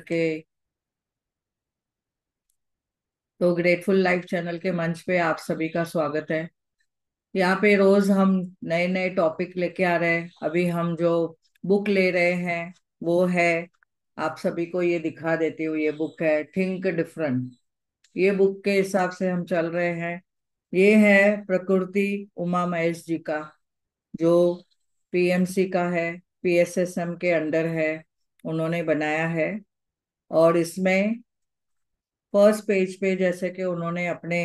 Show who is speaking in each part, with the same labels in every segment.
Speaker 1: के तो grateful life channel के मंच पे आप सभी का स्वागत है। यहाँ पे रोज हम नए नए टॉपिक लेके आ रहे हैं। अभी हम जो बुक ले रहे हैं वो है, आप सभी को ये दिखा देती हूँ, ये बुक है थिंक डिफरेंट। ये बुक के हिसाब से हम चल रहे हैं। ये है प्रकृति उमा महेश जी का, जो पीएमसी का है, पीएसएसएम के अंडर है, उन्होंने बनाया है। और इसमें फर्स्ट पेज पे जैसे कि उन्होंने अपने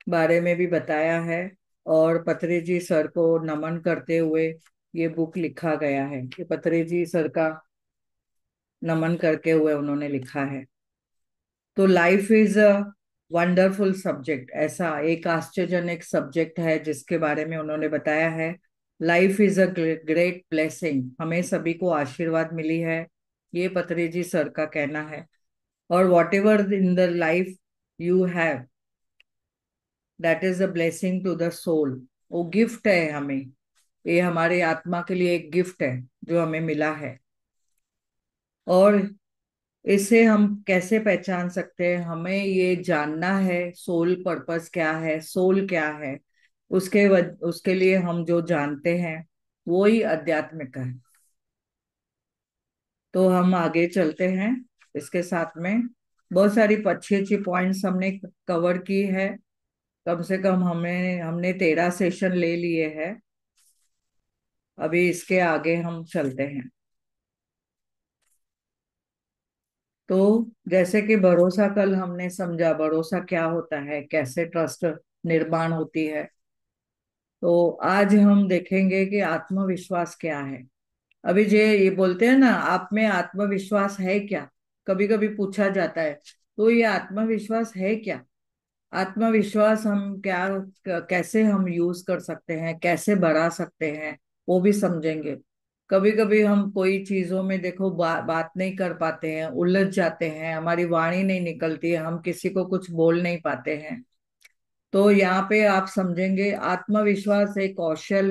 Speaker 1: बारे में भी बताया है, और पत्री जी सर को नमन करते हुए ये बुक लिखा गया है। कि पत्री जी सर का नमन करके हुए उन्होंने लिखा है। तो life is a wonderful subject, ऐसा एक आश्चर्यजनक सब्जेक्ट है जिसके बारे में उन्होंने बताया है। Life is a great blessing, हमें सभी को आशीर्वाद मिली है, ये पत्री जी सर का कहना है। और whatever in the life you have, that is a blessing to the soul. वो गिफ्ट है हमें, ये हमारे आत्मा के लिए एक गिफ्ट है जो हमें मिला है। और इसे हम कैसे पहचान सकते हैं, हमें ये जानना है सोल पर्पस क्या है, सोल क्या है। उसके लिए हम जो जानते हैं वो ही आध्यात्मिक है। तो हम आगे चलते हैं। इसके साथ में बहुत सारी अच्छी अच्छी पॉइंट्स हमने कवर की है। कम से कम हमें हमने 13 सेशन ले लिए हैं। अभी इसके आगे हम चलते हैं। तो जैसे कि भरोसा, कल हमने समझा भरोसा क्या होता है, कैसे ट्रस्ट निर्माण होती है। तो आज हम देखेंगे कि आत्मविश्वास क्या है। अभी ये बोलते हैं ना, आप में आत्मविश्वास है क्या, कभी कभी पूछा जाता है। तो ये आत्मविश्वास है क्या? आत्मविश्वास हम क्या, कैसे हम यूज कर सकते हैं, कैसे बढ़ा सकते हैं, वो भी समझेंगे। कभी कभी हम कोई चीजों में देखो बात नहीं कर पाते हैं, उलझ जाते हैं, हमारी वाणी नहीं निकलती है, हम किसी को कुछ बोल नहीं पाते हैं। तो यहाँ पे आप समझेंगे आत्मविश्वास एक कौशल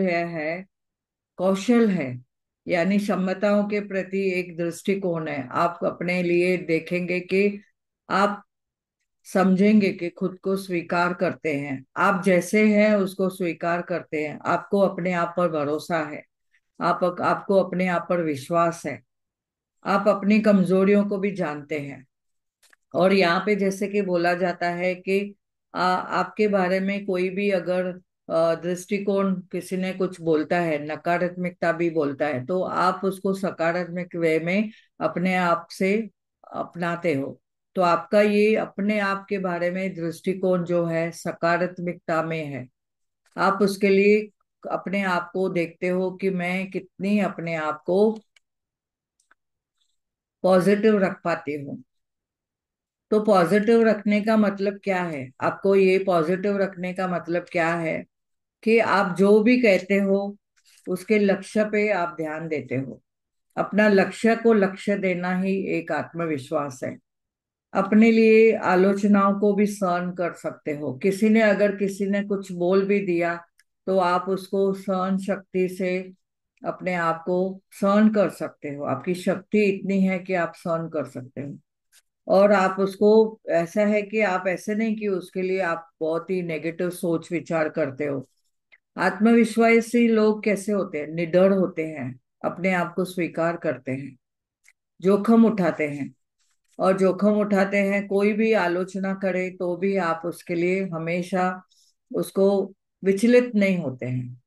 Speaker 1: है, यानी क्षमताओं के प्रति एक दृष्टिकोण है। आप अपने लिए देखेंगे कि आप समझेंगे कि खुद को स्वीकार करते हैं, आप जैसे हैं उसको स्वीकार करते हैं, आपको अपने आप पर भरोसा है, आपको अपने आप पर विश्वास है, आप अपनी कमजोरियों को भी जानते हैं। और यहाँ पे जैसे कि बोला जाता है कि आपके बारे में कोई भी अगर दृष्टिकोण, किसी ने कुछ बोलता है, नकारात्मकता भी बोलता है, तो आप उसको सकारात्मक वे में अपने आप से अपनाते हो। तो आपका ये अपने आप के बारे में दृष्टिकोण जो है सकारात्मकता में है। आप उसके लिए अपने आप को देखते हो कि मैं कितनी अपने आप को पॉजिटिव रख पाती हूँ। तो पॉजिटिव रखने का मतलब क्या है, आपको ये पॉजिटिव रखने का मतलब क्या है कि आप जो भी कहते हो उसके लक्ष्य पे आप ध्यान देते हो। अपना लक्ष्य को लक्ष्य देना ही एक आत्मविश्वास है। अपने लिए आलोचनाओं को भी सहन कर सकते हो। किसी ने कुछ बोल भी दिया तो आप उसको सहन शक्ति से अपने आप को सहन कर सकते हो। आपकी शक्ति इतनी है कि आप सहन कर सकते हो। और आप उसको, ऐसा है कि आप ऐसे नहीं कि उसके लिए आप बहुत ही नेगेटिव सोच विचार करते हो। आत्मविश्वासी लोग कैसे होते हैं? निडर होते हैं, अपने आप को स्वीकार करते हैं, जोखम उठाते हैं। और जोखम उठाते हैं, कोई भी आलोचना करे तो भी आप उसके लिए हमेशा उसको विचलित नहीं होते हैं।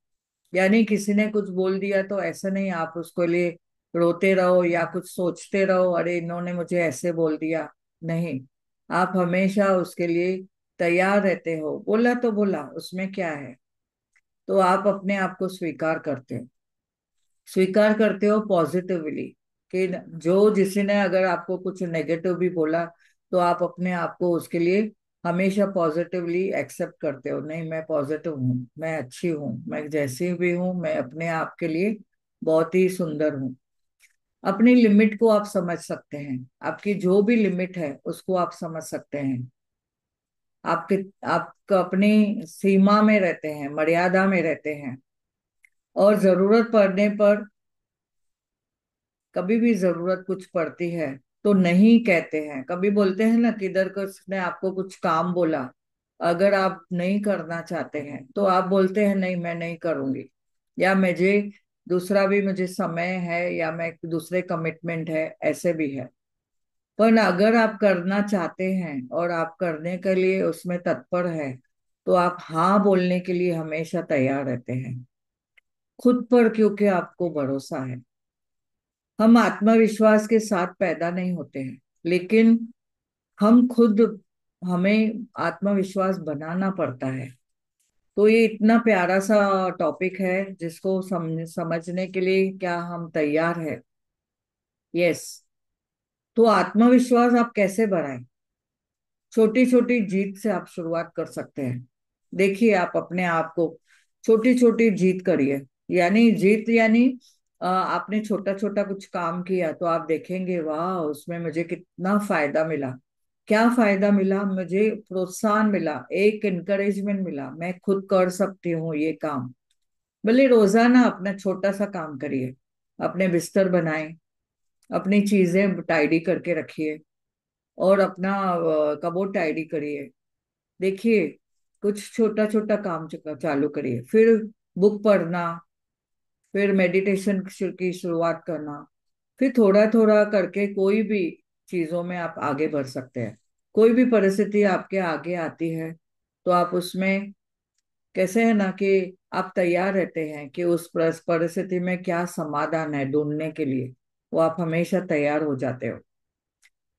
Speaker 1: यानी किसी ने कुछ बोल दिया तो ऐसा नहीं आप उसको लिए रोते रहो या कुछ सोचते रहो, अरे इन्होंने मुझे ऐसे बोल दिया। नहीं, आप हमेशा उसके लिए तैयार रहते हो। बोला तो बोला, उसमें क्या है। तो आप अपने आप को स्वीकार करते हो पॉजिटिवली। कि जो जिसी ने अगर आपको कुछ नेगेटिव भी बोला तो आप अपने आप को उसके लिए हमेशा पॉजिटिवली एक्सेप्ट करते हो। नहीं, मैं पॉजिटिव हूँ, मैं अच्छी हूँ, मैं जैसी भी हूँ, मैं अपने आप के लिए बहुत ही सुंदर हूँ। अपनी लिमिट को आप समझ सकते हैं, आपकी जो भी लिमिट है उसको आप समझ सकते हैं। आपके आप अपनी सीमा में रहते हैं, मर्यादा में रहते हैं। और जरूरत पड़ने पर, कभी भी जरूरत कुछ पड़ती है तो नहीं कहते हैं। कभी बोलते हैं ना, किधर को उसने आपको कुछ काम बोला, अगर आप नहीं करना चाहते हैं तो आप बोलते हैं नहीं मैं नहीं करूंगी, या मुझे समय है, या मैं दूसरे कमिटमेंट है, ऐसे भी है। पर अगर आप करना चाहते हैं और आप करने के लिए उसमें तत्पर है, तो आप हाँ बोलने के लिए हमेशा तैयार रहते हैं, खुद पर, क्योंकि आपको भरोसा है। हम आत्मविश्वास के साथ पैदा नहीं होते हैं, लेकिन हम खुद हमें आत्मविश्वास बनाना पड़ता है। तो ये इतना प्यारा सा टॉपिक है, जिसको समझने के लिए क्या हम तैयार है? यस। तो आत्मविश्वास आप कैसे बढ़ाएं? छोटी छोटी जीत से आप शुरुआत कर सकते हैं। देखिए, आप अपने आप को छोटी छोटी जीत करिए। यानी आपने छोटा छोटा कुछ काम किया तो आप देखेंगे, वाह उसमें मुझे कितना फायदा मिला। क्या फायदा मिला? मुझे प्रोत्साहन मिला, एक इनकरेजमेंट मिला, मैं खुद कर सकती हूँ ये काम। भले रोजाना अपना छोटा सा काम करिए, अपने बिस्तर बनाएं, अपनी चीजें टाइडी करके रखिए, और अपना कबोर्ड टाइडी करिए। देखिए, कुछ छोटा छोटा काम चालू करिए, फिर बुक पढ़ना, फिर मेडिटेशन की शुरुआत करना, फिर थोड़ा थोड़ा करके कोई भी चीजों में आप आगे बढ़ सकते हैं। कोई भी परिस्थिति आपके आगे आती है, तो आप उसमें कैसे है ना कि आप तैयार रहते हैं कि उस परिस्थिति में क्या समाधान है ढूंढने के लिए, वो आप हमेशा तैयार हो जाते हो।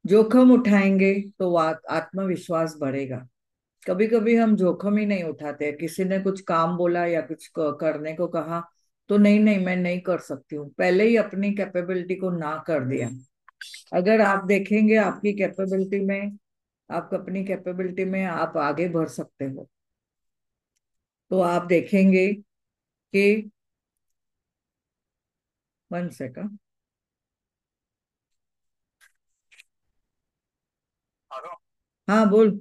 Speaker 1: जोखिम उठाएंगे तो आत्मविश्वास बढ़ेगा। कभी कभी हम जोखिम ही नहीं उठाते। किसी ने कुछ काम बोला या कुछ करने को कहा, तो नहीं नहीं मैं नहीं कर सकती हूँ, पहले ही अपनी कैपेबिलिटी को ना कर दिया। अगर आप देखेंगे आप अपनी कैपेबिलिटी में आप आगे बढ़ सकते हो, तो आप देखेंगे कि 1 सेकंड। हाँ बोल।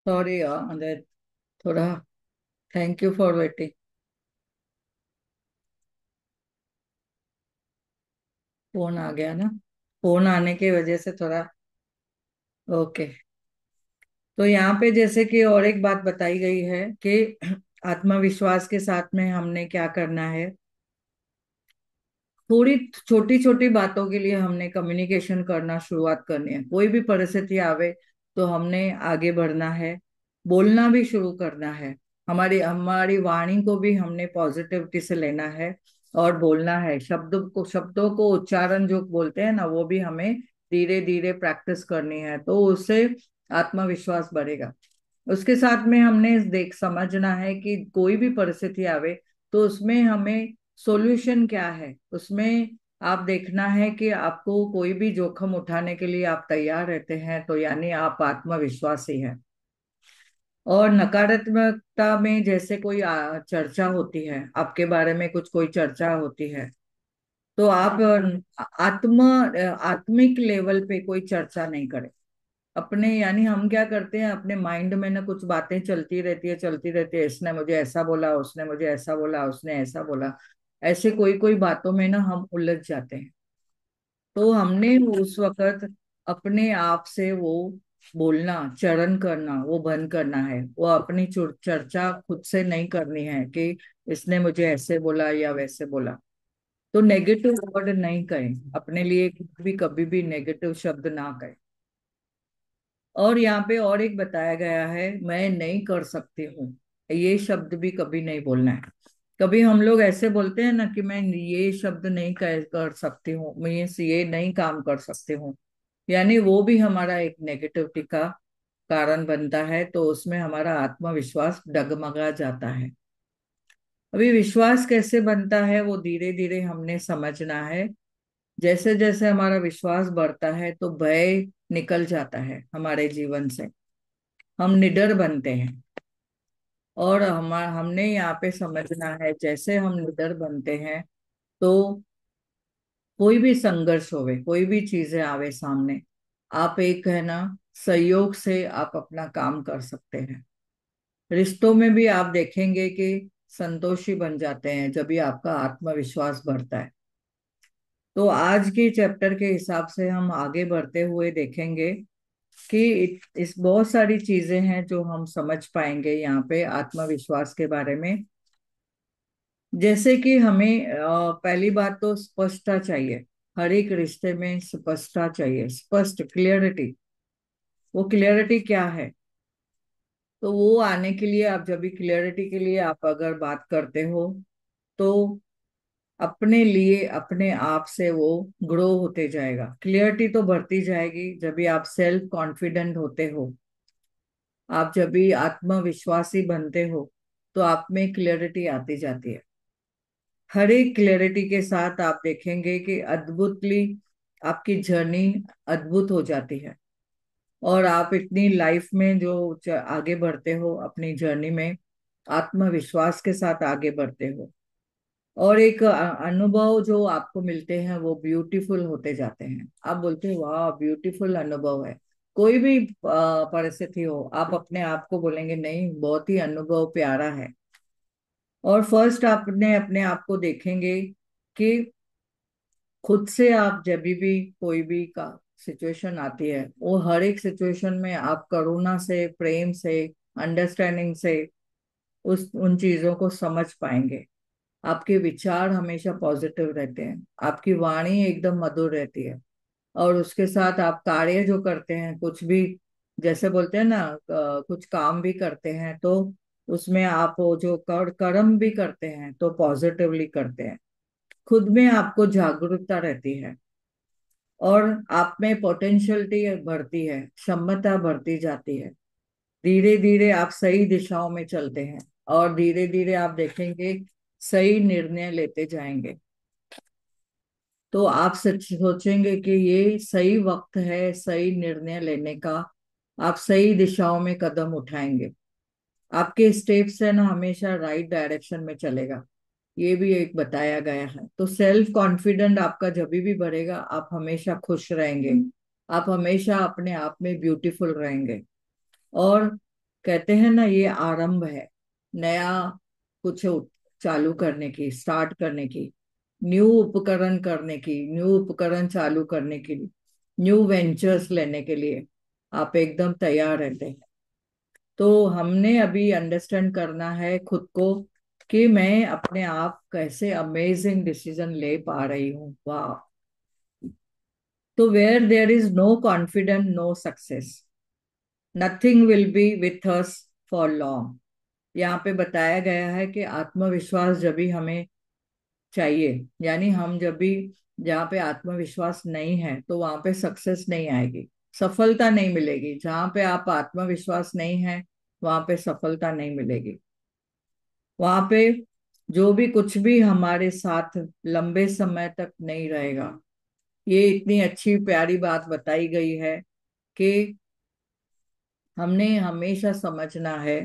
Speaker 1: सॉरी यार, थोड़ा। Thank you for waiting. Phone आ गया ना। फोन आने की वजह से थोड़ा। ओके। तो यहाँ पे जैसे कि और एक बात बताई गई है कि आत्मविश्वास के साथ में हमने क्या करना है। थोड़ी छोटी छोटी बातों के लिए हमने कम्युनिकेशन करना शुरुआत करनी है। कोई भी परिस्थिति आवे तो हमने आगे बढ़ना है, बोलना भी शुरू करना है। हमारी हमारी वाणी को भी हमने पॉजिटिविटी से लेना है और बोलना है। शब्दों को उच्चारण जो बोलते हैं ना, वो भी हमें धीरे धीरे प्रैक्टिस करनी है, तो उससे आत्मविश्वास बढ़ेगा। उसके साथ में हमने देख समझना है कि कोई भी परिस्थिति आवे तो उसमें हमें सॉल्यूशन क्या है। उसमें आप देखना है कि आपको कोई भी जोखिम उठाने के लिए आप तैयार रहते हैं, तो यानी आप आत्मविश्वासी हैं। और नकारात्मकता में जैसे कोई चर्चा होती है, आपके बारे में कुछ कोई चर्चा होती है, तो आप आत्मिक लेवल पे कोई चर्चा नहीं करें। अपने यानी हम क्या करते हैं, अपने माइंड में ना कुछ बातें चलती रहती है, इसने मुझे ऐसा बोला, उसने मुझे ऐसा बोला, उसने ऐसा बोला। ऐसे कोई कोई बातों में ना हम उलझ जाते हैं। तो हमने उस वक्त अपने आप से वो बोलना, चरण करना वो बंद करना है। वो अपनी चर्चा खुद से नहीं करनी है कि इसने मुझे ऐसे बोला या वैसे बोला। तो नेगेटिव वर्ड नहीं कहें अपने लिए, कभी भी नेगेटिव शब्द ना कहें। और यहाँ पे और एक बताया गया है, मैं नहीं कर सकती हूँ, ये शब्द भी कभी नहीं बोलना है। कभी हम लोग ऐसे बोलते हैं ना कि मैं ये शब्द नहीं कर सकती हूँ, मैं ये नहीं काम कर सकती हूँ, यानी वो भी हमारा एक नेगेटिविटी का कारण बनता है। तो उसमें हमारा आत्मविश्वास डगमगा जाता है। अभी विश्वास कैसे बनता है वो धीरे धीरे हमने समझना है। जैसे जैसे हमारा विश्वास बढ़ता है तो भय निकल जाता है हमारे जीवन से, हम निडर बनते हैं। और हमने यहाँ पे समझना है, जैसे हम निडर बनते हैं तो कोई भी संघर्ष होवे, कोई भी चीजें आवे सामने, आप एक है ना, सहयोग से आप अपना काम कर सकते हैं। रिश्तों में भी आप देखेंगे कि संतोषी बन जाते हैं जब भी आपका आत्मविश्वास बढ़ता है। तो आज के चैप्टर के हिसाब से हम आगे बढ़ते हुए देखेंगे कि इस बहुत सारी चीजें हैं जो हम समझ पाएंगे यहाँ पे आत्मविश्वास के बारे में। जैसे कि हमें पहली बात तो स्पष्टता चाहिए। हर एक रिश्ते में स्पष्टता चाहिए, स्पष्ट क्लियरिटी। वो क्लियरिटी क्या है, तो वो आने के लिए आप जब भी क्लियरिटी के लिए आप अगर बात करते हो, तो अपने लिए अपने आप से वो ग्रो होते जाएगा। क्लियरिटी तो बढ़ती जाएगी जब भी आप सेल्फ कॉन्फिडेंट होते हो, आप जब भी आत्मविश्वासी बनते हो, तो आप में क्लियरिटी आती जाती है। हर एक क्लैरिटी के साथ आप देखेंगे कि अद्भुतली आपकी जर्नी अद्भुत हो जाती है। और आप इतनी लाइफ में जो आगे बढ़ते हो अपनी जर्नी में, आत्मविश्वास के साथ आगे बढ़ते हो। और एक अनुभव जो आपको मिलते हैं वो ब्यूटीफुल होते जाते हैं। आप बोलते हो वाह ब्यूटीफुल अनुभव है। कोई भी परिस्थिति हो, आप अपने आप को बोलेंगे नहीं, बहुत ही अनुभव प्यारा है। और फर्स्ट आपने अपने आप को देखेंगे कि खुद से आप जब भी कोई भी का सिचुएशन आती है, वो हर एक सिचुएशन में आप करुणा से, प्रेम से, अंडरस्टैंडिंग से उस उन चीजों को समझ पाएंगे। आपके विचार हमेशा पॉजिटिव रहते हैं, आपकी वाणी एकदम मधुर रहती है। और उसके साथ आप कार्य जो करते हैं, कुछ भी जैसे बोलते हैं ना, कुछ काम भी करते हैं तो उसमें आप वो जो कर्म भी करते हैं तो पॉजिटिवली करते हैं। खुद में आपको जागरूकता रहती है और आप में पोटेंशियलिटी बढ़ती है, क्षमता बढ़ती जाती है। धीरे धीरे आप सही दिशाओं में चलते हैं और धीरे धीरे आप देखेंगे सही निर्णय लेते जाएंगे। तो आप सच सोचेंगे कि ये सही वक्त है सही निर्णय लेने का, आप सही दिशाओं में कदम उठाएंगे। आपके स्टेप्स है ना हमेशा राइट डायरेक्शन में चलेगा, ये भी एक बताया गया है। तो सेल्फ कॉन्फिडेंट आपका जब भी बढ़ेगा, आप हमेशा खुश रहेंगे, आप हमेशा अपने आप में ब्यूटीफुल रहेंगे। और कहते हैं ना, ये आरंभ है, नया कुछ चालू करने की, स्टार्ट करने की, न्यू उपकरण करने की, न्यू उपकरण चालू करने के लिए, न्यू वेंचर्स लेने के लिए आप एकदम तैयार रहते हैं। तो हमने अभी अंडरस्टैंड करना है खुद को कि मैं अपने आप कैसे अमेजिंग डिसीजन ले पा रही हूँ। वाह। तो where there is no confidence, no success, nothing will be with us for long. यहाँ पे बताया गया है कि आत्मविश्वास जब भी हमें चाहिए, यानी हम जब भी, जहाँ पे आत्मविश्वास नहीं है तो वहां पे सक्सेस नहीं आएगी, सफलता नहीं मिलेगी। जहाँ पे आप आत्मविश्वास नहीं है वहां पे सफलता नहीं मिलेगी। वहां पे जो भी कुछ भी हमारे साथ लंबे समय तक नहीं रहेगा। ये इतनी अच्छी प्यारी बात बताई गई है कि हमने हमेशा समझना है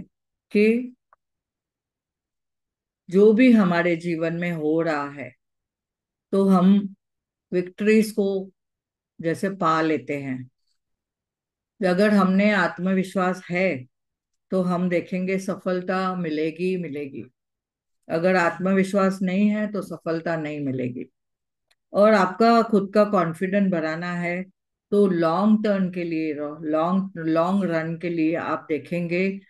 Speaker 1: कि जो भी हमारे जीवन में हो रहा है तो हम विक्ट्रीज को जैसे पा लेते हैं। अगर हमने आत्मविश्वास है तो हम देखेंगे सफलता मिलेगी मिलेगी। अगर आत्मविश्वास नहीं है तो सफलता नहीं मिलेगी। और आपका खुद का कॉन्फिडेंस बढ़ाना है तो लॉन्ग टर्म के लिए, लॉन्ग लॉन्ग रन के लिए आप देखेंगे,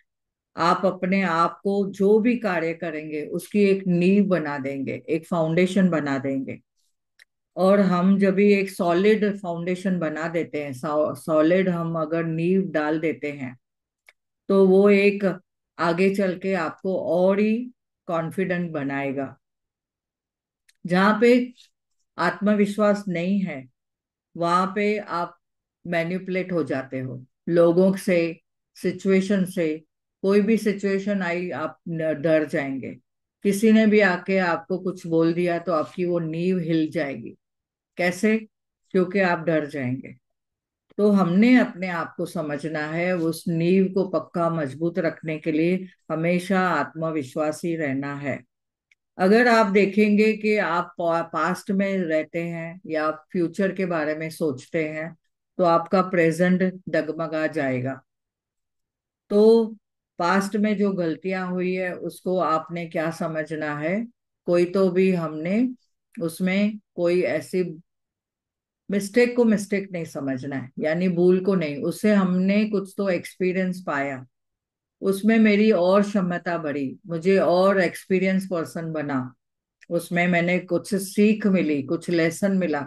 Speaker 1: आप अपने आप को जो भी कार्य करेंगे उसकी एक नींव बना देंगे, एक फाउंडेशन बना देंगे। और हम जब भी एक सॉलिड फाउंडेशन बना देते हैं, सॉलिड हम अगर नींव डाल देते हैं तो वो एक आगे चल के आपको और ही कॉन्फिडेंट बनाएगा। जहाँ पे आत्मविश्वास नहीं है वहां पे आप मैनिपुलेट हो जाते हो लोगों से, सिचुएशन से। कोई भी सिचुएशन आई आप डर जाएंगे। किसी ने भी आके आपको कुछ बोल दिया तो आपकी वो नींव हिल जाएगी। कैसे? क्योंकि आप डर जाएंगे। तो हमने अपने आप को समझना है, उस नींव को पक्का मजबूत रखने के लिए हमेशा आत्मविश्वासी रहना है। अगर आप देखेंगे कि आप पास्ट में रहते हैं या फ्यूचर के बारे में सोचते हैं तो आपका प्रेजेंट डगमगा जाएगा। तो पास्ट में जो गलतियां हुई है उसको आपने क्या समझना है, कोई तो भी हमने उसमें कोई ऐसी मिस्टेक को मिस्टेक नहीं समझना है, यानी भूल को नहीं, उससे हमने कुछ तो एक्सपीरियंस पाया, उसमें मेरी और क्षमता बढ़ी, मुझे और एक्सपीरियंस पर्सन बना, उसमें मैंने कुछ सीख मिली, कुछ लेसन मिला।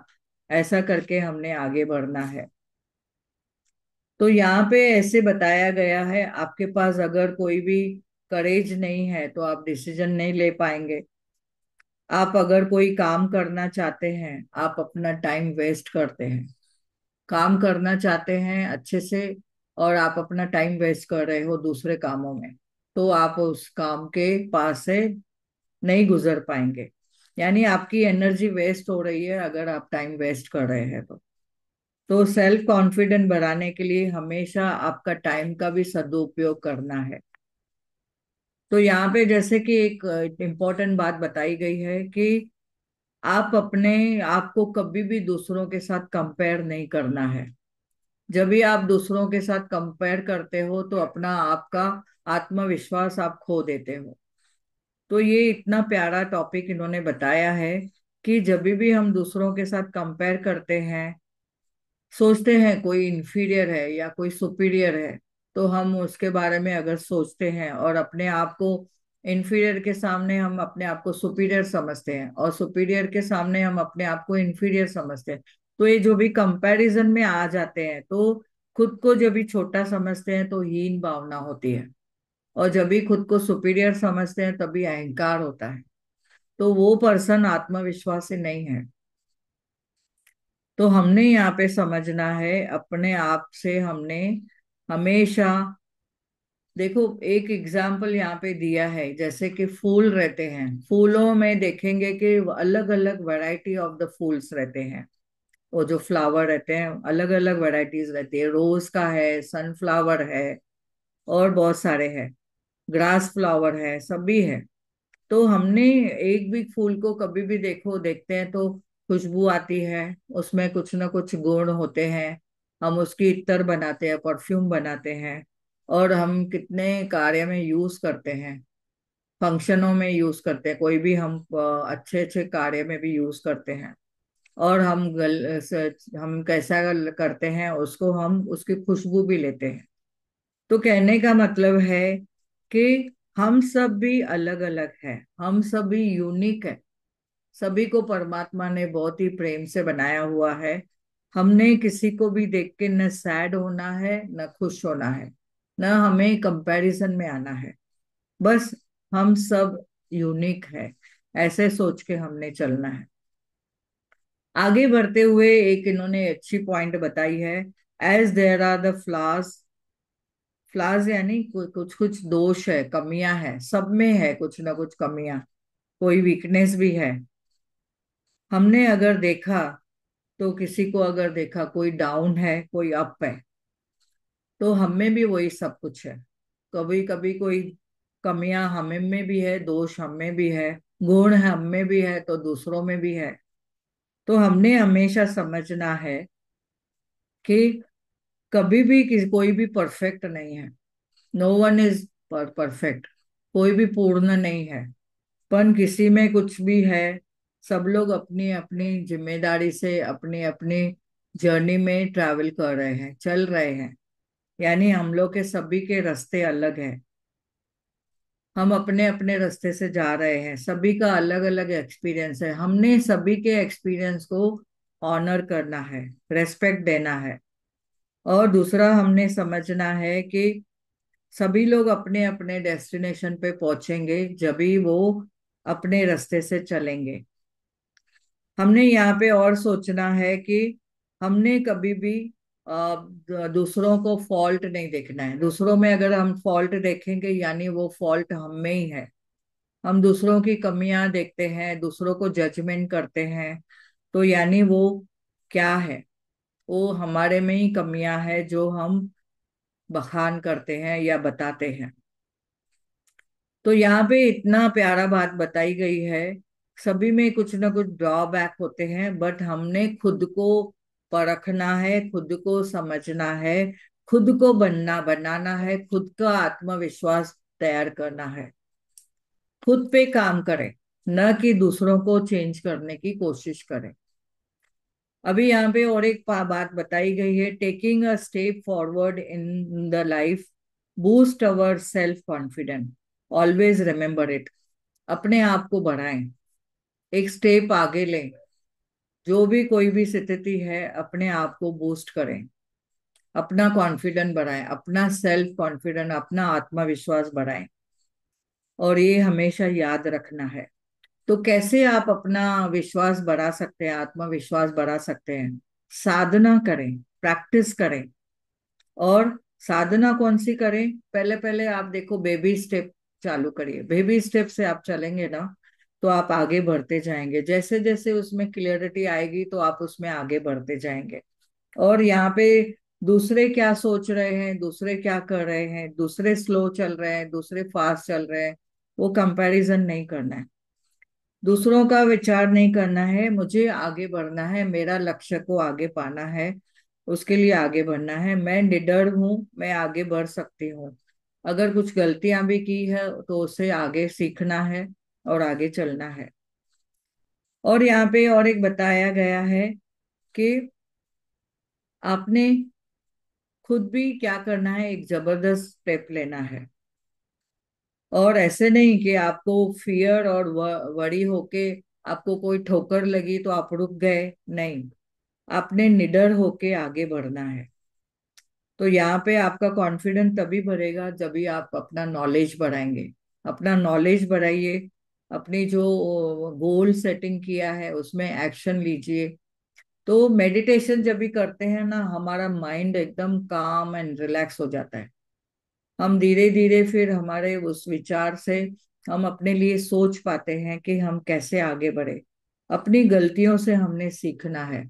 Speaker 1: ऐसा करके हमने आगे बढ़ना है। तो यहाँ पे ऐसे बताया गया है, आपके पास अगर कोई भी करेज नहीं है तो आप डिसीजन नहीं ले पाएंगे। आप अगर कोई काम करना चाहते हैं, आप अपना टाइम वेस्ट करते हैं, काम करना चाहते हैं अच्छे से और आप अपना टाइम वेस्ट कर रहे हो दूसरे कामों में, तो आप उस काम के पास से नहीं गुजर पाएंगे। यानी आपकी एनर्जी वेस्ट हो रही है अगर आप टाइम वेस्ट कर रहे हैं तो सेल्फ कॉन्फिडेंस बढ़ाने के लिए हमेशा आपका टाइम का भी सदुपयोग करना है। तो यहाँ पे जैसे कि एक इम्पोर्टेंट बात बताई गई है कि आप अपने आप को कभी भी दूसरों के साथ कंपेयर नहीं करना है। जब भी आप दूसरों के साथ कंपेयर करते हो तो अपना आपका आत्मविश्वास आप खो देते हो। तो ये इतना प्यारा टॉपिक इन्होंने बताया है कि जब भी हम दूसरों के साथ कंपेयर करते हैं, सोचते हैं कोई इंफीरियर है या कोई सुपीरियर है, तो हम उसके बारे में अगर सोचते हैं और अपने आप को इंफीरियर के सामने हम अपने आप को सुपीरियर समझते हैं और सुपीरियर के सामने हम अपने आप को इंफीरियर समझते हैं, तो ये जो भी कंपैरिजन में आ जाते हैं तो खुद को जब भी छोटा समझते हैं तो हीन भावना होती है, और जब भी खुद को सुपीरियर समझते हैं तभी अहंकार होता है। तो वो पर्सन आत्मविश्वासी नहीं है। तो हमने यहाँ पे समझना है अपने आप से, हमने हमेशा, देखो एक एग्जाम्पल यहाँ पे दिया है, जैसे कि फूल रहते हैं, फूलों में देखेंगे कि अलग अलग वैरायटी ऑफ द फूल्स रहते हैं। वो जो फ्लावर रहते हैं अलग अलग वैरायटीज रहती है, रोज का है, सनफ्लावर है, और बहुत सारे हैं, ग्रास फ्लावर है, सभी है। तो हमने एक भी फूल को कभी भी देखो, देखते हैं तो खुशबू आती है, उसमें कुछ ना कुछ गुण होते हैं, हम उसकी इत्र बनाते हैं, परफ्यूम बनाते हैं। और हम कितने कार्य में यूज करते हैं, फंक्शनों में यूज करते हैं, कोई भी हम अच्छे अच्छे कार्य में भी यूज करते हैं। और हम कैसा करते हैं उसको, हम उसकी खुशबू भी लेते हैं। तो कहने का मतलब है कि हम सब भी अलग अलग हैं, हम सब भी यूनिक है। सभी को परमात्मा ने बहुत ही प्रेम से बनाया हुआ है। हमने किसी को भी देख के न सैड होना है न खुश होना है, न हमें कंपैरिजन में आना है। बस हम सब यूनिक है, ऐसे सोच के हमने चलना है। आगे बढ़ते हुए एक इन्होंने अच्छी पॉइंट बताई है। As there are the flaws, flaws यानी कुछ कुछ दोष है, कमियां है, सब में है कुछ ना कुछ कमियां, कोई वीकनेस भी है। हमने अगर देखा, तो किसी को अगर देखा कोई डाउन है कोई अप है, तो हम में भी वही सब कुछ है। कभी कभी कोई कमियां हमें में भी है, दोष हम में भी है, गुण हम में भी है तो दूसरों में भी है। तो हमने हमेशा समझना है कि कभी भी कोई भी परफेक्ट नहीं है। नो वन इज परफेक्ट, कोई भी पूर्ण नहीं है। पर किसी में कुछ भी है, सब लोग अपनी अपनी जिम्मेदारी से अपनी अपनी जर्नी में ट्रैवल कर रहे हैं, चल रहे हैं। यानी हम लोग के सभी के रास्ते अलग हैं, हम अपने अपने रास्ते से जा रहे हैं, सभी का अलग अलग एक्सपीरियंस है। हमने सभी के एक्सपीरियंस को ऑनर करना है, रेस्पेक्ट देना है। और दूसरा हमने समझना है कि सभी लोग अपने अपने डेस्टिनेशन पे पहुंचेंगे जब भी वो अपने रास्ते से चलेंगे। हमने यहाँ पे और सोचना है कि हमने कभी भी दूसरों को फॉल्ट नहीं देखना है। दूसरों में अगर हम फॉल्ट देखेंगे यानी वो फॉल्ट हम में ही है। हम दूसरों की कमियां देखते हैं, दूसरों को जजमेंट करते हैं, तो यानी वो क्या है, वो हमारे में ही कमियां है जो हम बखान करते हैं या बताते हैं। तो यहाँ पे इतना प्यारा बात बताई गई है। सभी में कुछ ना कुछ ड्रॉबैक होते हैं, बट हमने खुद को परखना है, खुद को समझना है, खुद को बनाना है, खुद का आत्मविश्वास तैयार करना है। खुद पे काम करें, न कि दूसरों को चेंज करने की कोशिश करें। अभी यहाँ पे और एक बात बताई गई है। Taking a step forward in the life boost our self confidence, always remember it. अपने आप को बढ़ाएं, एक स्टेप आगे लें। जो भी कोई भी स्थिति है, अपने आप को बूस्ट करें, अपना कॉन्फिडेंस बढ़ाएं, अपना सेल्फ कॉन्फिडेंस, अपना आत्मविश्वास बढ़ाएं। और ये हमेशा याद रखना है। तो कैसे आप अपना विश्वास बढ़ा सकते हैं, आत्मविश्वास बढ़ा सकते हैं? साधना करें, प्रैक्टिस करें। और साधना कौन सी करें? पहले पहले आप देखो, बेबी स्टेप चालू करिए। बेबी स्टेप से आप चलेंगे ना, तो आप आगे बढ़ते जाएंगे। जैसे जैसे उसमें क्लियरिटी आएगी तो आप उसमें आगे बढ़ते जाएंगे। और यहाँ पे दूसरे क्या सोच रहे हैं, दूसरे क्या कर रहे हैं, दूसरे स्लो चल रहे हैं, दूसरे फास्ट चल रहे हैं, वो कंपैरिजन नहीं करना है। दूसरों का विचार नहीं करना है, मुझे आगे बढ़ना है, मेरा लक्ष्य को आगे पाना है, उसके लिए आगे बढ़ना है। मैं निडर हूं, मैं आगे बढ़ सकती हूँ। अगर कुछ गलतियां भी की है तो उससे आगे सीखना है और आगे चलना है। और यहाँ पे और एक बताया गया है कि आपने खुद भी क्या करना है, एक जबरदस्त स्टेप लेना है। और ऐसे नहीं कि आपको फियर और वरी होके आपको कोई ठोकर लगी तो आप रुक गए, नहीं। आपने निडर होके आगे बढ़ना है। तो यहाँ पे आपका कॉन्फिडेंस तभी बढ़ेगा जब भी आप अपना नॉलेज बढ़ाएंगे। अपना नॉलेज बढ़ाइए, अपनी जो गोल सेटिंग किया है उसमें एक्शन लीजिए। तो मेडिटेशन जब भी करते हैं ना, हमारा माइंड एकदम काम एंड रिलैक्स हो जाता है। हम धीरे धीरे फिर हमारे उस विचार से हम अपने लिए सोच पाते हैं कि हम कैसे आगे बढ़े। अपनी गलतियों से हमने सीखना है।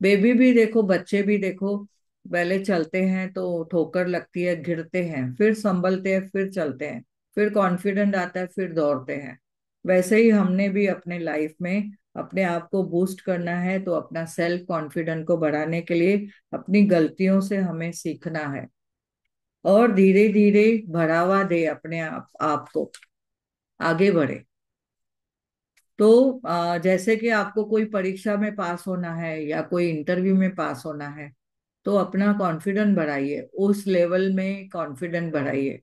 Speaker 1: बेबी भी देखो, बच्चे भी देखो, पहले चलते हैं तो ठोकर लगती है, गिरते हैं, फिर संभलते हैं, फिर चलते हैं, फिर कॉन्फिडेंट आता है, फिर दौड़ते हैं। वैसे ही हमने भी अपने लाइफ में अपने आप को बूस्ट करना है, तो अपना सेल्फ कॉन्फिडेंस को बढ़ाने के लिए अपनी गलतियों से हमें सीखना है। और धीरे धीरे बढ़ावा दे अपने आप को, आगे बढ़े। तो जैसे कि आपको कोई परीक्षा में पास होना है या कोई इंटरव्यू में पास होना है, तो अपना कॉन्फिडेंस बढ़ाइए, उस लेवल में कॉन्फिडेंस बढ़ाइए,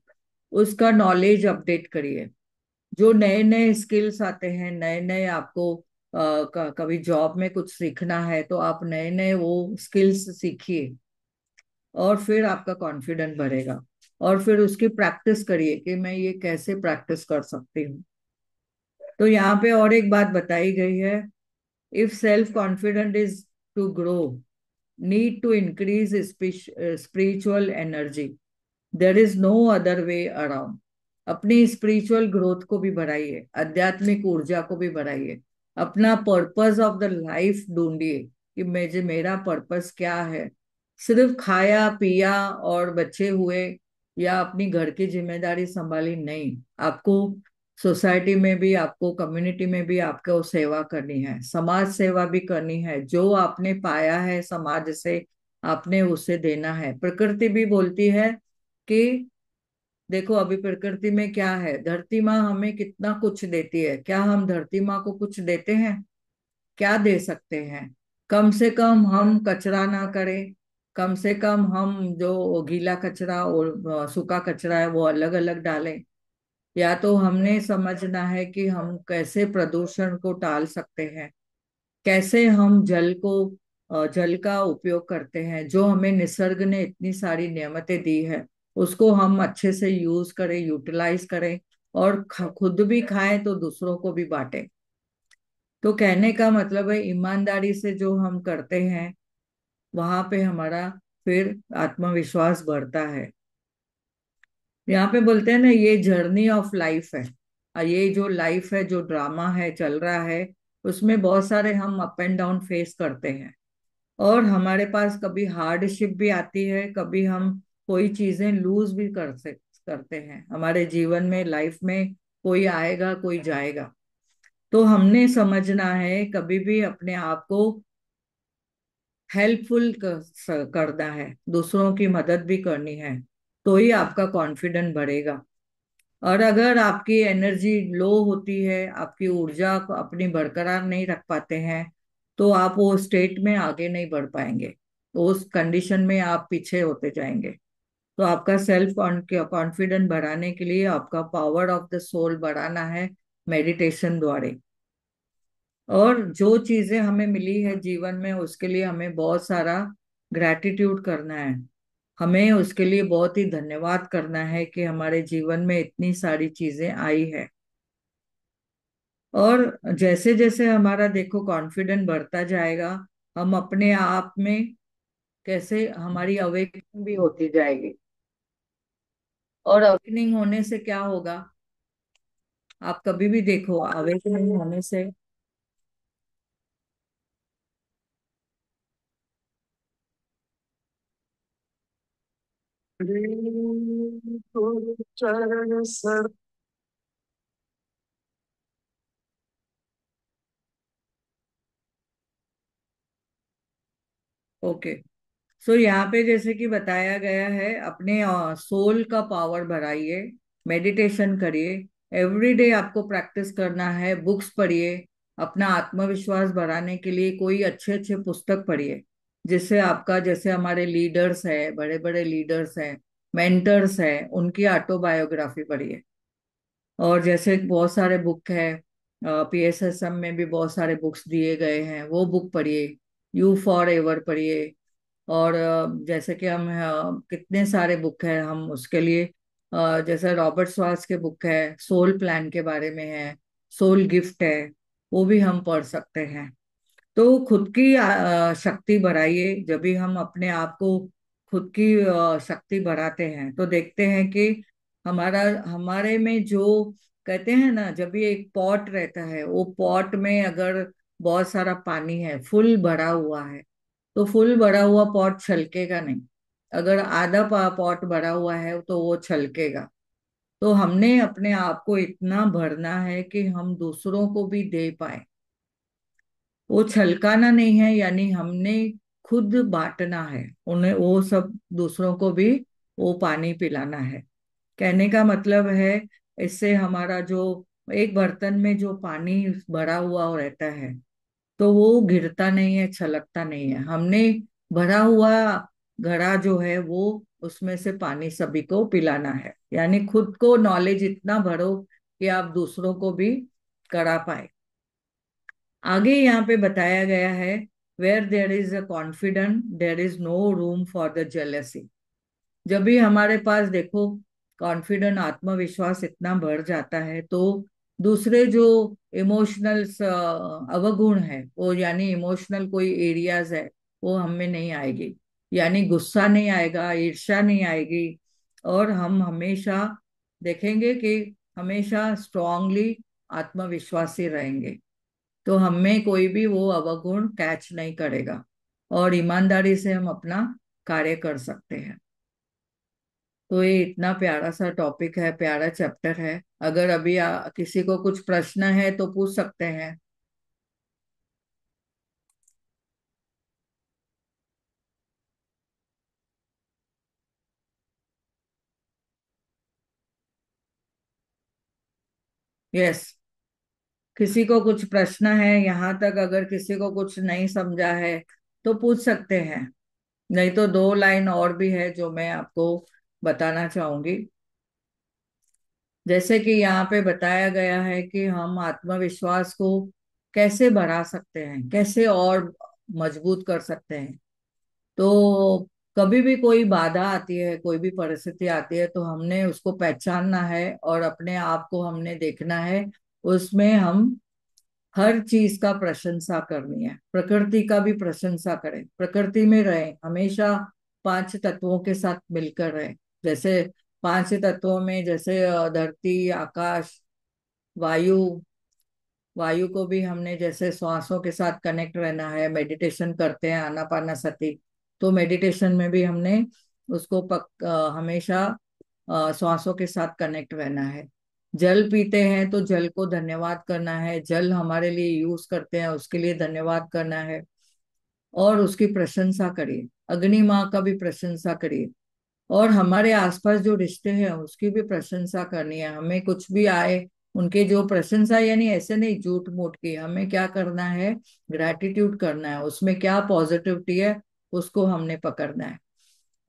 Speaker 1: उसका नॉलेज अपडेट करिए। जो नए नए स्किल्स आते हैं, नए नए आपको कभी जॉब में कुछ सीखना है तो आप नए नए वो स्किल्स सीखिए, और फिर आपका कॉन्फिडेंस बढ़ेगा। और फिर उसकी प्रैक्टिस करिए कि मैं ये कैसे प्रैक्टिस कर सकती हूँ। तो यहाँ पे और एक बात बताई गई है, if self confident is to grow, need to increase spiritual energy, there is no other way around. अपनी स्पिरिचुअल ग्रोथ को भी बढ़ाइए, आध्यात्मिक ऊर्जा को भी बढ़ाइए, अपना पर्पस ऑफ द लाइफ ढूंढिए कि मुझे, मेरा पर्पस क्या है। सिर्फ खाया पिया और बच्चे हुए या अपनी घर की जिम्मेदारी संभाली नहीं, आपको सोसाइटी में भी, आपको कम्युनिटी में भी आपको सेवा करनी है, समाज सेवा भी करनी है। जो आपने पाया है समाज से, आपने उसे देना है। प्रकृति भी बोलती है कि देखो अभी प्रकृति में क्या है, धरती माँ हमें कितना कुछ देती है, क्या हम धरती माँ को कुछ देते हैं? क्या दे सकते हैं? कम से कम हम कचरा ना करें, कम से कम हम जो गीला कचरा और सूखा कचरा है वो अलग अलग डालें। या तो हमने समझना है कि हम कैसे प्रदूषण को टाल सकते हैं, कैसे हम जल को, जल का उपयोग करते हैं, जो हमें निसर्ग ने इतनी सारी नेमतें दी है, उसको हम अच्छे से यूज करें, यूटिलाइज करें, और खुद भी खाएं तो दूसरों को भी बांटें। तो कहने का मतलब है, ईमानदारी से जो हम करते हैं वहां पे हमारा फिर आत्मविश्वास बढ़ता है। यहाँ पे बोलते हैं ना, ये जर्नी ऑफ लाइफ है, और ये जो लाइफ है, जो ड्रामा है चल रहा है, उसमें बहुत सारे हम अप एंड डाउन फेस करते हैं। और हमारे पास कभी हार्डशिप भी आती है, कभी हम कोई चीजें लूज भी करते हैं हमारे जीवन में, लाइफ में। कोई आएगा कोई जाएगा। तो हमने समझना है, कभी भी अपने आप को हेल्पफुल करना है, दूसरों की मदद भी करनी है, तो ही आपका कॉन्फिडेंस बढ़ेगा। और अगर आपकी एनर्जी लो होती है, आपकी ऊर्जा को अपनी बरकरार नहीं रख पाते हैं, तो आप वो स्टेट में आगे नहीं बढ़ पाएंगे, तो उस कंडीशन में आप पीछे होते जाएंगे। तो आपका सेल्फ कॉन्फिडेंस बढ़ाने के लिए आपका पावर ऑफ द सोल बढ़ाना है मेडिटेशन द्वारा। और जो चीजें हमें मिली है जीवन में, उसके लिए हमें बहुत सारा ग्रैटिट्यूड करना है, हमें उसके लिए बहुत ही धन्यवाद करना है कि हमारे जीवन में इतनी सारी चीजें आई है। और जैसे जैसे हमारा देखो कॉन्फिडेंस बढ़ता जाएगा, हम अपने आप में कैसे हमारी अवेकनिंग भी होती जाएगी। और अवेकनिंग होने से क्या होगा, आप कभी भी देखो अवेकनिंग होने से, चरण सर। ओके। सो यहाँ पे जैसे कि बताया गया है, अपने सोल का पावर बढ़ाइए, मेडिटेशन करिए, एवरीडे आपको प्रैक्टिस करना है, बुक्स पढ़िए, अपना आत्मविश्वास बढ़ाने के लिए कोई अच्छे अच्छे पुस्तक पढ़िए, जिससे आपका, जैसे हमारे लीडर्स है, बड़े बड़े लीडर्स हैं, मेंटर्स हैं, उनकी ऑटोबायोग्राफी पढ़िए। और जैसे बहुत सारे बुक है, पीएसएसएम में भी बहुत सारे बुक्स दिए गए हैं, वो बुक पढ़िए, यू फॉर एवर पढ़िए। और जैसे कि हम कितने सारे बुक है हम उसके लिए, जैसे रॉबर्ट स्वास के बुक है, सोल प्लान के बारे में है, सोल गिफ्ट है, वो भी हम पढ़ सकते हैं। तो खुद की शक्ति बढ़ाइए। जब भी हम अपने आप को, खुद की शक्ति बढ़ाते हैं, तो देखते हैं कि हमारा, हमारे में जो कहते हैं ना, जब भी एक पॉट रहता है, वो पॉट में अगर बहुत सारा पानी है, फुल भरा हुआ है, तो फुल भरा हुआ पॉट छलकेगा नहीं। अगर आधा पॉट भरा हुआ है तो वो छलकेगा। तो हमने अपने आप को इतना भरना है कि हम दूसरों को भी दे पाए। वो छलकाना नहीं है, यानी हमने खुद बांटना है उन्हें, वो सब दूसरों को भी वो पानी पिलाना है। कहने का मतलब है, इससे हमारा जो एक बर्तन में जो पानी भरा हुआ रहता है, तो वो गिरता नहीं है, छलकता नहीं है। हमने भरा हुआ घड़ा जो है वो, उसमें से पानी सभी को पिलाना है। यानी खुद को नॉलेज इतना भरो कि आप दूसरों को भी करा पाए। आगे यहाँ पे बताया गया है, where there is a confident there is no room for the jealousy. जब भी हमारे पास देखो कॉन्फिडेंट, आत्मविश्वास इतना बढ़ जाता है, तो दूसरे जो इमोशनल अवगुण है वो, यानी इमोशनल कोई एरियाज है, वो हम में नहीं आएगी। यानी गुस्सा नहीं आएगा, ईर्ष्या नहीं आएगी। और हम हमेशा देखेंगे कि हमेशा स्ट्रांगली आत्मविश्वासी रहेंगे। तो हमें कोई भी वो अवगुण कैच नहीं करेगा, और ईमानदारी से हम अपना कार्य कर सकते हैं। तो ये इतना प्यारा सा टॉपिक है, प्यारा चैप्टर है। अगर अभी किसी को कुछ प्रश्न है तो पूछ सकते हैं। यस, किसी को कुछ प्रश्न है यहाँ तक, अगर किसी को कुछ नहीं समझा है तो पूछ सकते हैं। नहीं तो दो लाइन और भी है जो मैं आपको बताना चाहूंगी। जैसे कि यहाँ पे बताया गया है कि हम आत्मविश्वास को कैसे बढ़ा सकते हैं, कैसे और मजबूत कर सकते हैं। तो कभी भी कोई बाधा आती है, कोई भी परिस्थिति आती है, तो हमने उसको पहचानना है और अपने आप को हमने देखना है। उसमें हम हर चीज का प्रशंसा करनी है, प्रकृति का भी प्रशंसा करें, प्रकृति में रहें हमेशा, पांच तत्वों के साथ मिलकर रहें। जैसे पांच तत्वों में, जैसे धरती, आकाश, वायु। वायु को भी हमने जैसे श्वासों के साथ कनेक्ट रहना है, मेडिटेशन करते हैं आनापानासति, तो मेडिटेशन में भी हमने उसको हमेशा श्वासों के साथ कनेक्ट रहना है। जल पीते हैं तो जल को धन्यवाद करना है, जल हमारे लिए यूज करते हैं उसके लिए धन्यवाद करना है। और उसकी प्रशंसा करिए, अग्नि माँ का भी प्रशंसा करिए। और हमारे आसपास जो रिश्ते हैं उसकी भी प्रशंसा करनी है। हमें कुछ भी आए, उनके जो प्रशंसा, यानी ऐसे नहीं झूठ मूठ की, हमें क्या करना है, ग्रैटिट्यूड करना है, उसमें क्या पॉजिटिविटी है उसको हमने पकड़ना है।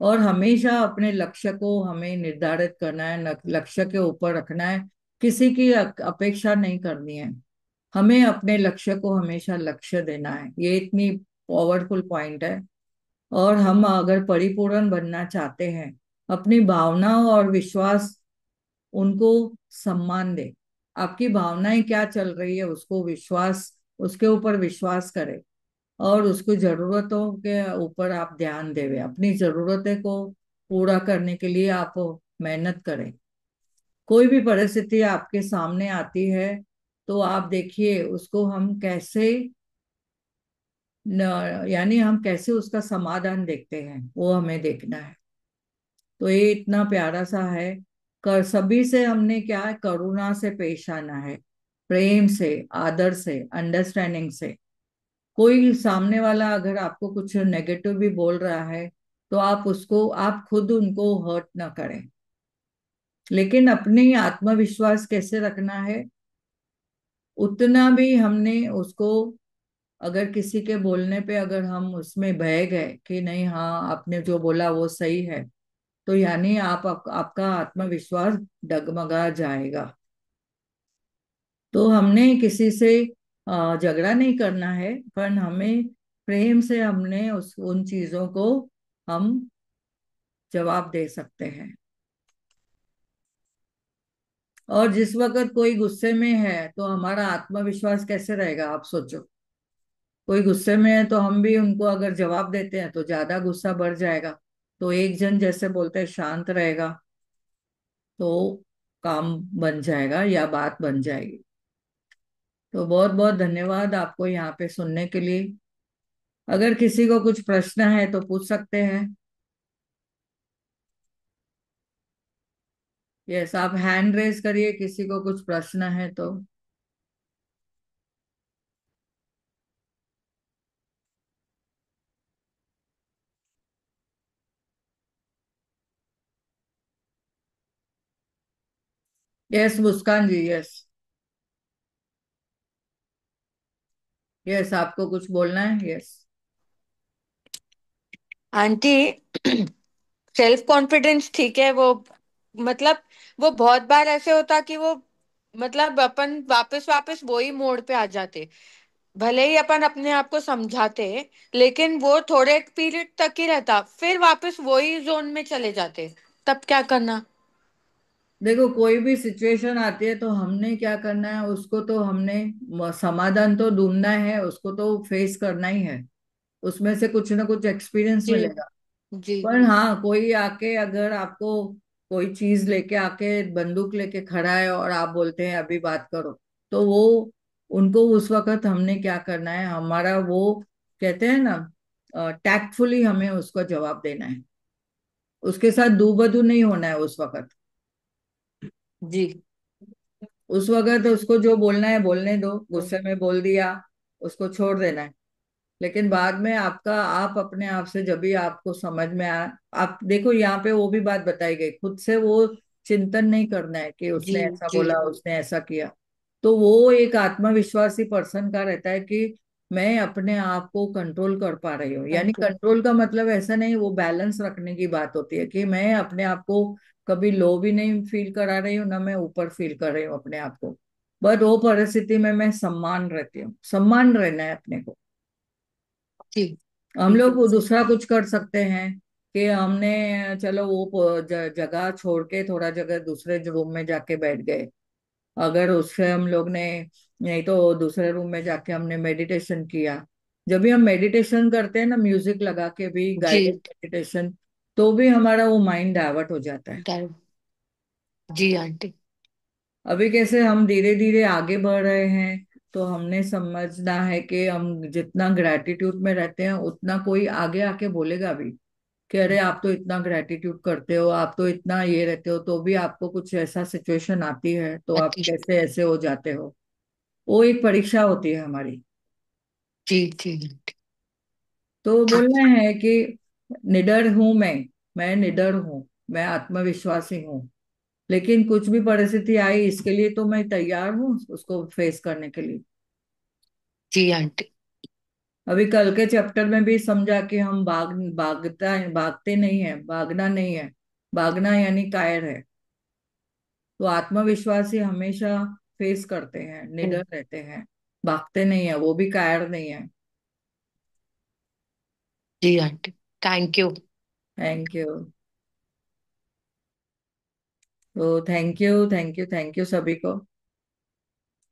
Speaker 1: और हमेशा अपने लक्ष्य को हमें निर्धारित करना है, लक्ष्य के ऊपर रखना है। किसी की अपेक्षा नहीं करनी है, हमें अपने लक्ष्य को हमेशा लक्ष्य देना है। ये इतनी पावरफुल पॉइंट है। और हम अगर परिपूर्ण बनना चाहते हैं, अपनी भावनाओं और विश्वास, उनको सम्मान दे। आपकी भावनाएं क्या चल रही है उसको विश्वास, उसके ऊपर विश्वास करें। और उसकी जरूरतों के ऊपर आप ध्यान देवे, अपनी जरूरतें को पूरा करने के लिए आप मेहनत करें। कोई भी परिस्थिति आपके सामने आती है, तो आप देखिए उसको हम कैसे यानी हम कैसे उसका समाधान देखते हैं, वो हमें देखना है। तो ये इतना प्यारा सा है। कर सभी से हमने क्या है, करुणा से पेश आना है, प्रेम से, आदर से, अंडरस्टैंडिंग से। कोई सामने वाला अगर आपको कुछ नेगेटिव भी बोल रहा है, तो आप उसको, आप खुद उनको हर्ट ना करें। लेकिन अपनी आत्मविश्वास कैसे रखना है, उतना भी हमने उसको, अगर किसी के बोलने पे अगर हम उसमें बह गए कि नहीं, हाँ आपने जो बोला वो सही है, तो यानी आपका आत्मविश्वास डगमगा जाएगा। तो हमने किसी से झगड़ा नहीं करना है, पर हमें प्रेम से हमने उस उन चीजों को हम जवाब दे सकते हैं। और जिस वक्त कोई गुस्से में है, तो हमारा आत्मविश्वास कैसे रहेगा, आप सोचो। कोई गुस्से में है तो हम भी उनको अगर जवाब देते हैं तो ज्यादा गुस्सा बढ़ जाएगा। तो एक जन जैसे बोलते हैं शांत रहेगा, तो काम बन जाएगा या बात बन जाएगी। तो बहुत बहुत धन्यवाद आपको यहाँ पे सुनने के लिए। अगर किसी को कुछ प्रश्न है तो पूछ सकते हैं। यस, आप हैंड रेज करिए किसी को कुछ प्रश्न है तो। यस मुस्कान जी, यस। यस, आपको कुछ बोलना है? यस।
Speaker 2: आंटी, सेल्फ कॉन्फिडेंस ठीक है वो, मतलब वो बहुत बार ऐसे होता कि वो, मतलब अपन वापस वापस वही मोड़ पे आ जाते। भले ही अपन अपने आप को समझाते, लेकिन वो थोड़े पीरियड तक ही रहता, फिर वापस वही जोन में चले जाते। तब क्या करना?
Speaker 1: देखो, कोई भी सिचुएशन आती है तो हमने क्या करना है, उसको तो हमने समाधान तो ढूंढना है, उसको तो फेस करना ही है। उसमें से कुछ ना कुछ एक्सपीरियंस
Speaker 2: जी।
Speaker 1: मिलेगा।
Speaker 2: जी।
Speaker 1: पर हाँ, कोई आके अगर आपको कोई चीज लेके आके बंदूक लेके खड़ा है और आप बोलते हैं अभी बात करो, तो वो उनको उस वक्त हमने क्या करना है, हमारा वो कहते हैं ना, टैक्टफुली हमें उसको जवाब देना है। उसके साथ दूबदू नहीं होना है उस वक्त।
Speaker 2: जी।
Speaker 1: उस वक्त उसको जो बोलना है बोलने दो,
Speaker 2: हम्म,
Speaker 1: गुस्से में बोल दिया, उसको छोड़ देना है। लेकिन बाद में आपका, आप अपने आप से जब भी आपको समझ में आ, आप देखो यहाँ पे वो भी बात बताई गई, खुद से वो चिंतन नहीं करना है कि
Speaker 2: जी।
Speaker 1: उसने ऐसा
Speaker 2: जी।
Speaker 1: बोला, उसने ऐसा किया। तो वो एक आत्मविश्वासी पर्सन का रहता है कि मैं अपने आप को कंट्रोल कर पा रही हूँ। यानी
Speaker 2: कंट्रोल।
Speaker 1: कंट्रोल का मतलब ऐसा नहीं, वो बैलेंस रखने की बात होती है कि मैं अपने आप को कभी लो भी नहीं फील करा रही हूँ, ना मैं ऊपर फील कर रही हूँ अपने आप को। बट वो परिस्थिति में मैं सम्मान रहती हूँ, सम्मान रहना है अपने को।
Speaker 2: जी।
Speaker 1: हम
Speaker 2: जी।
Speaker 1: लोग वो दूसरा कुछ कर सकते हैं कि हमने, चलो वो जगह छोड़ के थोड़ा जगह दूसरे रूम में जाके बैठ गए। अगर उससे हम लोग ने, नहीं तो दूसरे रूम में जाके हमने मेडिटेशन किया। जब भी हम मेडिटेशन करते हैं ना, म्यूजिक लगा के भी,
Speaker 2: जी।
Speaker 1: गाइडेड मेडिटेशन, तो भी हमारा वो माइंड डाइवर्ट हो जाता है।
Speaker 2: डर। जी आंटी।
Speaker 1: अभी कैसे हम धीरे धीरे आगे बढ़ रहे हैं, तो हमने समझना है कि हम जितना ग्रेटिट्यूड में रहते हैं उतना कोई आगे आके बोलेगा भी कि अरे आप तो इतना ग्रेटिट्यूड करते हो, आप तो इतना ये रहते हो, तो भी आपको कुछ ऐसा सिचुएशन आती है तो आप
Speaker 2: आती।
Speaker 1: कैसे ऐसे हो जाते हो। वो एक परीक्षा होती है हमारी।
Speaker 2: जी। जी आंटी।
Speaker 1: तो बोलना है कि निडर हूं मैं निडर हूं, मैं आत्मविश्वासी हूँ। लेकिन कुछ भी परिस्थिति आई, इसके लिए तो मैं तैयार हूँ उसको फेस करने के लिए।
Speaker 2: जी आंटी।
Speaker 1: अभी कल के चैप्टर में भी समझा कि हम भागते नहीं है, भागना नहीं है। भागना यानी कायर है। तो आत्मविश्वासी हमेशा फेस करते हैं, निडर रहते हैं, भागते नहीं है, वो भी कायर नहीं है।
Speaker 2: जी aunty. Thank you.
Speaker 1: Thank you. तो thank you, thank you, thank you सभी को।